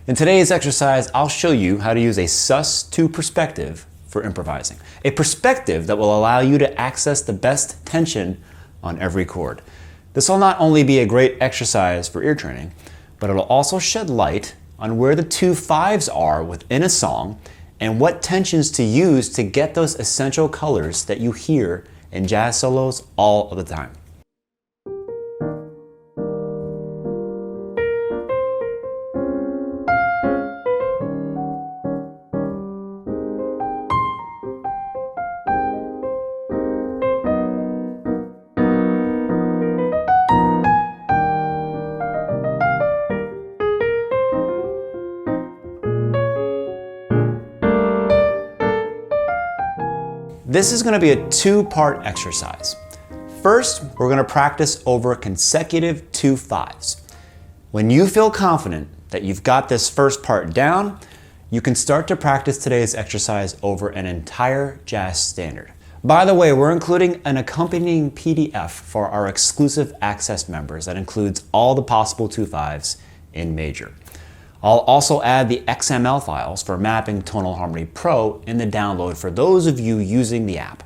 In today's exercise, I'll show you how to use a Sus2 perspective for improvising. A perspective that will allow you to access the best tension on every chord. This will not only be a great exercise for ear training, but it'll also shed light on where the 2/5s are within a song and what tensions to use to get those essential colors that you hear in jazz solos all of the time. This is going to be a two-part exercise. First, we're going to practice over consecutive 2/5s. When you feel confident that you've got this first part down, you can start to practice today's exercise over an entire jazz standard. By the way, we're including an accompanying PDF for our exclusive access members that includes all the possible 2/5s in major. I'll also add the XML files for Mapping Tonal Harmony Pro in the download for those of you using the app.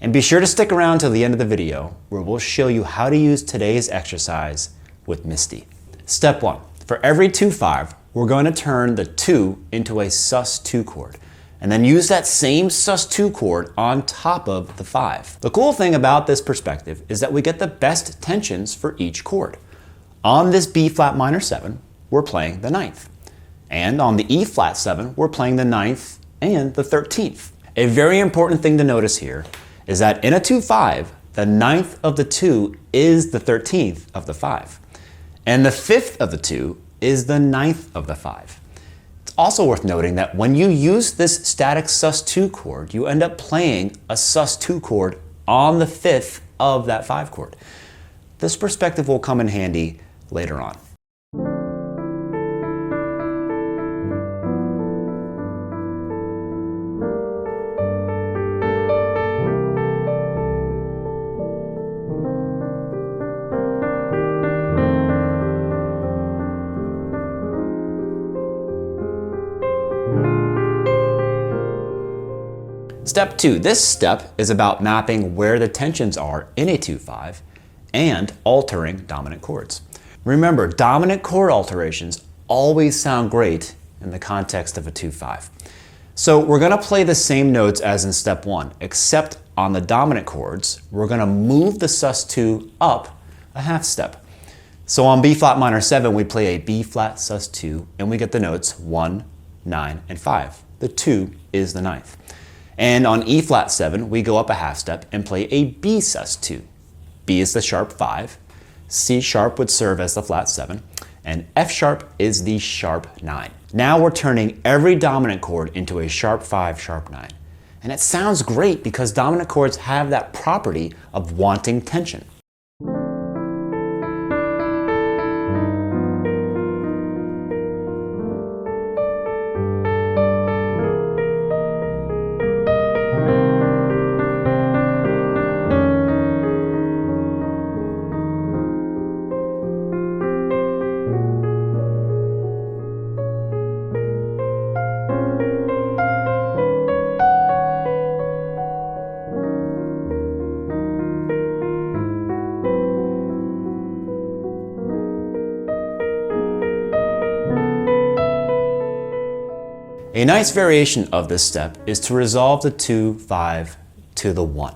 And be sure to stick around till the end of the video where we'll show you how to use today's exercise with Misty. Step 1. For every 2/5, we're going to turn the 2 into a Sus2 chord and then use that same Sus2 chord on top of the 5. The cool thing about this perspective is that we get the best tensions for each chord. On this B flat minor 7, we're playing the 9th. And on the E flat 7, we're playing the 9th and the 13th. A very important thing to notice here is that in a 2/5, the 9th of the 2 is the 13th of the 5. And the 5th of the 2 is the 9th of the 5. It's also worth noting that when you use this static Sus2 chord, you end up playing a Sus2 chord on the 5th of that 5 chord. This perspective will come in handy later on. Step 2. This step is about mapping where the tensions are in a 2/5 and altering dominant chords. Remember, dominant chord alterations always sound great in the context of a 2/5. So we're going to play the same notes as in step 1, except on the dominant chords, we're going to move the Sus2 up a half step. So on B flat minor 7, we play a B flat Sus2 and we get the notes 1, 9, and 5. The 2 is the 9th. And on E flat 7, we go up a half step and play a B Sus2. B is the sharp 5, C sharp would serve as the flat 7, and F sharp is the sharp 9. Now we're turning every dominant chord into a sharp 5, sharp 9. And it sounds great because dominant chords have that property of wanting tension. A nice variation of this step is to resolve the 2/5 to the 1.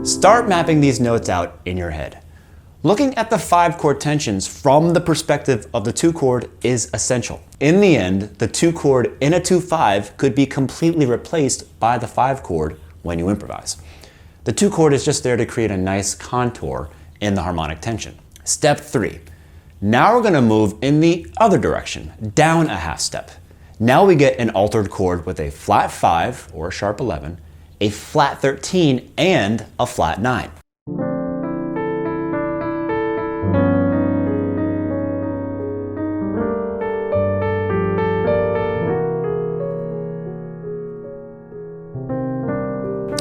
Start mapping these notes out in your head. Looking at the 5 chord tensions from the perspective of the 2 chord is essential. In the end, the 2 chord in a 2/5 could be completely replaced by the 5 chord when you improvise. The 2 chord is just there to create a nice contour in the harmonic tension. Step 3. Now we're going to move in the other direction, down a half step. Now we get an altered chord with a flat 5 or a sharp 11, a flat 13, and a flat 9.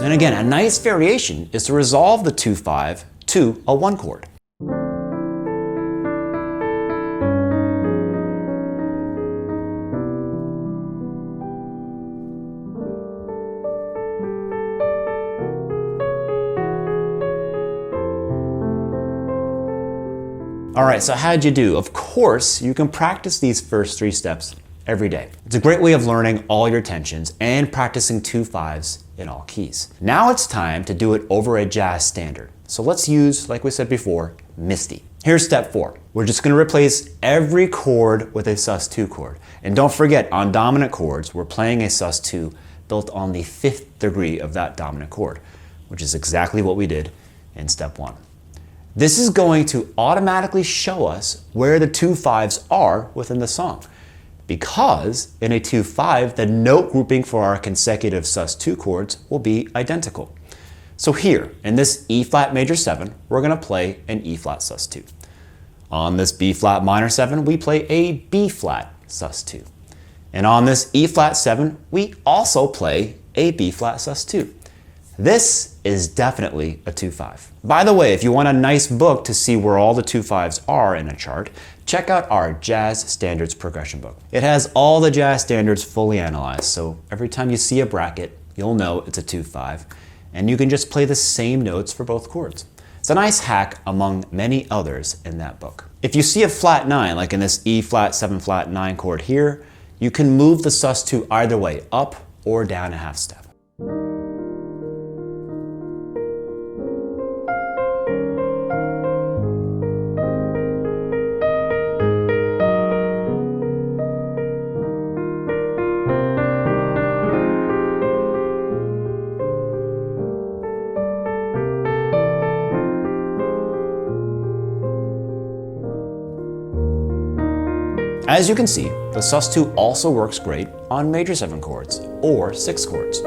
And again, a nice variation is to resolve the 2-5 to a 1 chord. All right, so how'd you do? Of course, you can practice these first 3 steps every day. It's a great way of learning all your tensions and practicing 2-5s in all keys. Now it's time to do it over a jazz standard. So let's use, like we said before, Misty. Here's step 4. We're just gonna replace every chord with a Sus2 chord. And don't forget, on dominant chords, we're playing a Sus2 built on the 5th degree of that dominant chord, which is exactly what we did in step 1. This is going to automatically show us where the 2-5s are within the song. Because in a 2-5, the note grouping for our consecutive Sus2 chords will be identical. So here, in this E flat major 7, we're gonna play an E flat Sus2. On this B flat minor 7, we play a B flat Sus2. And on this E flat 7, we also play a B flat Sus2. This is definitely a 2-5. By the way, if you want a nice book to see where all the 2-5s are in a chart, check out our Jazz Standards progression book. It has all the jazz standards fully analyzed, so every time you see a bracket, you'll know it's a 2-5, and you can just play the same notes for both chords. It's a nice hack among many others in that book. If you see a flat 9, like in this E flat 7 flat 9 chord here, you can move the Sus2 either way, up or down a half step. As you can see, the Sus2 also works great on major 7 chords or 6 chords.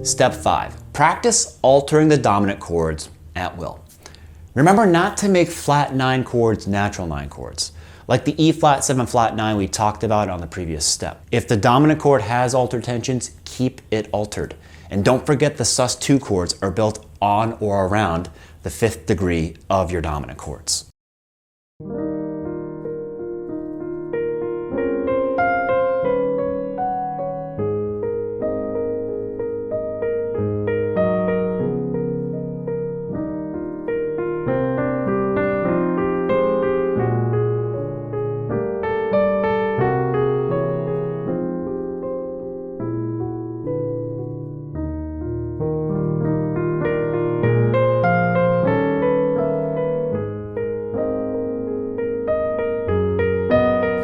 Step 5, practice altering the dominant chords at will. Remember not to make flat 9 chords natural 9 chords, like the E flat 7 flat 9 we talked about on the previous step. If the dominant chord has altered tensions, keep it altered. And don't forget the Sus2 chords are built on or around the 5th degree of your dominant chords.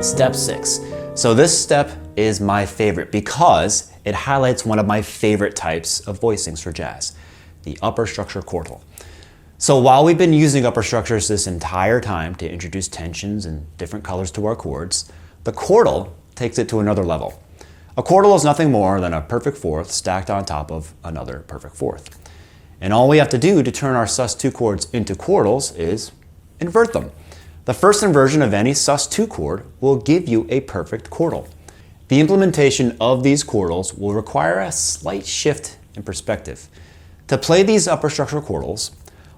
Step 6. So this step is my favorite because it highlights one of my favorite types of voicings for jazz, the upper structure quartal. So while we've been using upper structures this entire time to introduce tensions and different colors to our chords, the quartal takes it to another level. A quartal is nothing more than a perfect fourth stacked on top of another perfect fourth. And all we have to do to turn our Sus2 chords into quartals is invert them. The first inversion of any Sus2 chord will give you a perfect quartal. The implementation of these quartals will require a slight shift in perspective. To play these upper structure quartals,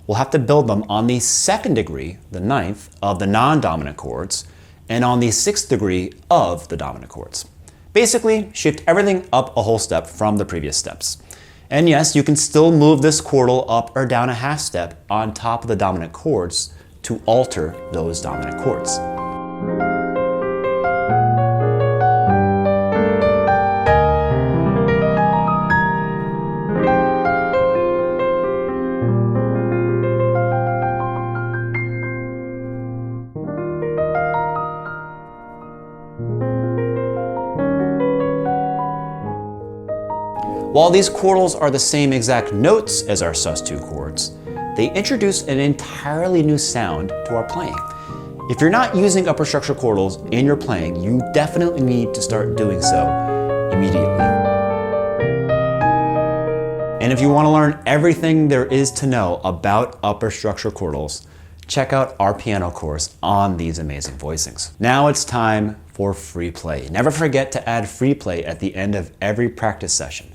we'll have to build them on the 2nd degree, the 9th, of the non-dominant chords, and on the 6th degree of the dominant chords. Basically, shift everything up a whole step from the previous steps. And yes, you can still move this quartal up or down a half step on top of the dominant chords to alter those dominant chords. While these quartals are the same exact notes as our Sus2 chords, they introduce an entirely new sound to our playing. If you're not using upper structure quartals in your playing, you definitely need to start doing so immediately. And if you want to learn everything there is to know about upper structure quartals, check out our piano course on these amazing voicings. Now it's time for free play. Never forget to add free play at the end of every practice session.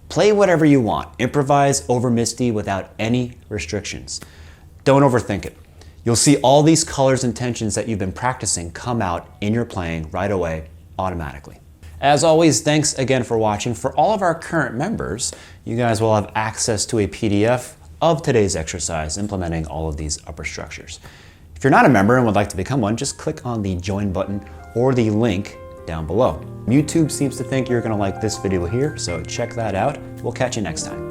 Play whatever you want. Improvise over Misty without any restrictions. Don't overthink it. You'll see all these colors and tensions that you've been practicing come out in your playing right away, automatically. As always, thanks again for watching. For all of our current members, you guys will have access to a PDF of today's exercise implementing all of these upper structures. If you're not a member and would like to become one, just click on the join button or the link down below. YouTube seems to think you're gonna like this video here, so check that out. We'll catch you next time.